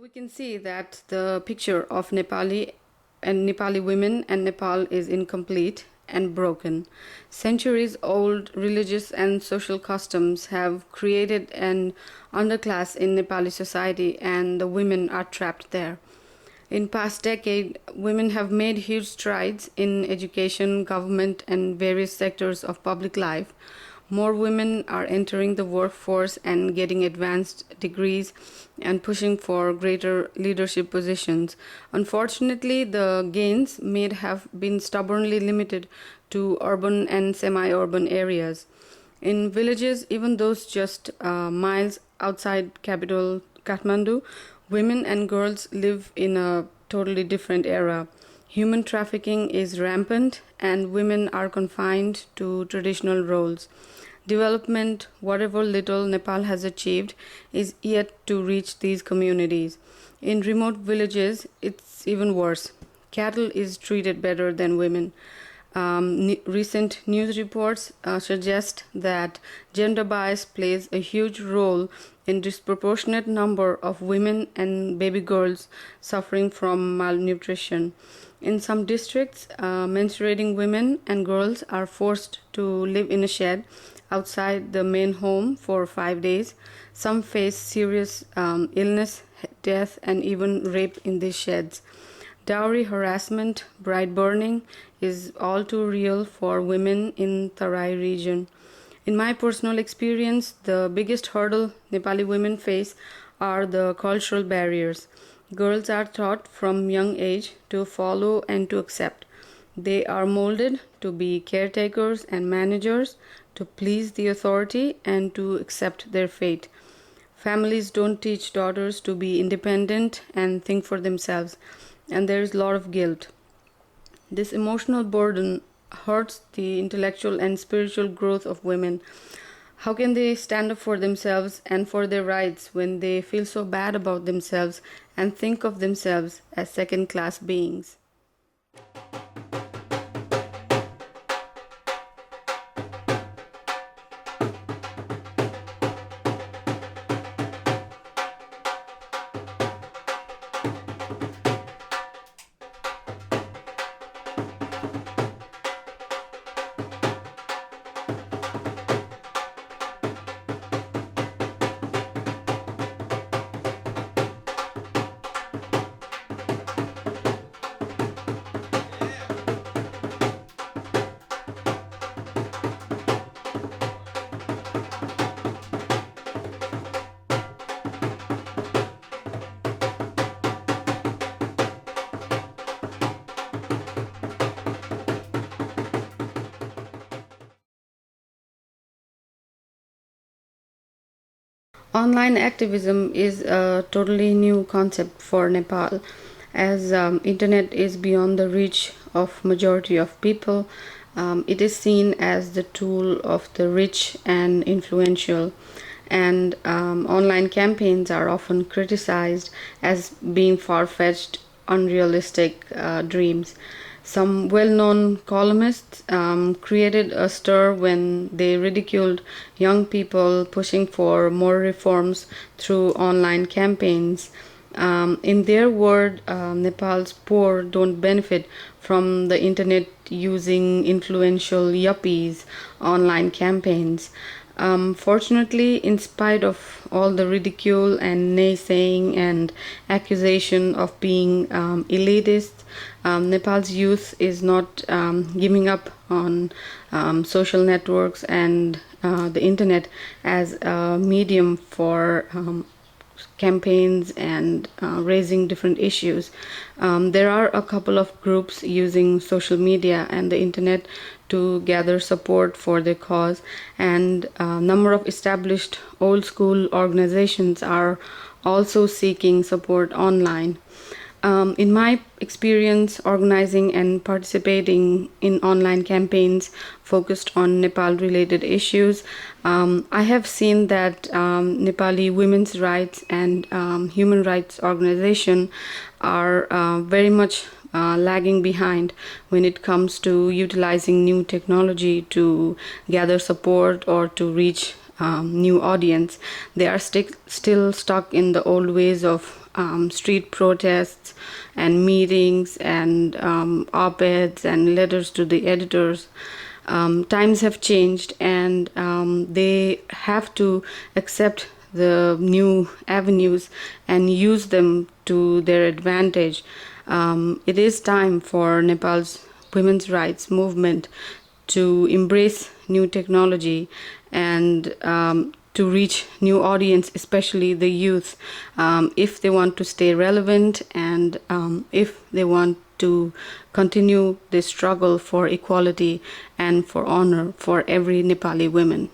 We can see that the picture of Nepali women and Nepal is incomplete and broken. Centuries old religious and social customs have created an underclass in Nepali society, and the women are trapped there. In past decade, women have made huge strides in education, government, and various sectors of public life. More women are entering the workforce and getting advanced degrees and pushing for greater leadership positions. Unfortunately, the gains may have been stubbornly limited to urban and semi urban areas. In villages, even those just miles outside capital Kathmandu, women and girls live in a totally different era. Human trafficking is rampant, and women are confined to traditional roles. Development, whatever little Nepal has achieved, is yet to reach these communities. In remote villages, it's even worse. Cattle is treated better than women. Recent news reports suggest that gender bias plays a huge role in disproportionate number of women and baby girls suffering from malnutrition. In some districts, menstruating women and girls are forced to live in a shed outside the main home for 5 days. Some face serious illness, death, and even rape in these sheds. Dowry harassment, bride burning is all too real for women in Tarai region. In my personal experience, the biggest hurdle Nepali women face are the cultural barriers. Girls are taught from young age to follow and to accept. They are molded to be caretakers and managers, to please the authority and to accept their fate. Families don't teach daughters to be independent and think for themselves, and there is a lot of guilt. This emotional burden hurts the intellectual and spiritual growth of women. How can they stand up for themselves and for their rights when they feel so bad about themselves and think of themselves as second class beings? Online activism is a totally new concept for Nepal, as internet is beyond the reach of majority of people. It is seen as the tool of the rich and influential, and online campaigns are often criticized as being far-fetched, unrealistic dreams. Some well known columnists created a stir when they ridiculed young people pushing for more reforms through online campaigns. In their word, Nepal's poor don't benefit from the internet using influential yuppies online campaigns. Fortunately, in spite of all the ridicule and naysaying and accusation of being elitist, Nepal's youth is not giving up on social networks and the internet as a medium for campaigns and raising different issues. There are a couple of groups using social media and the internet to gather support for their cause, and a number of established old school organizations are also seeking support online. In my experience organizing and participating in online campaigns focused on Nepal related issues, I have seen that Nepali women's rights and human rights organization are very much lagging behind when it comes to utilizing new technology to gather support or to reach new audience. They are still stuck in the old ways of street protests and meetings and op-eds and letters to the editors. Times have changed, and they have to accept the new avenues and use them to their advantage. It is time for Nepal's women's rights movement to embrace new technology and to reach new audience, especially the youth, if they want to stay relevant and if they want to continue the struggle for equality and for honor for every Nepali woman.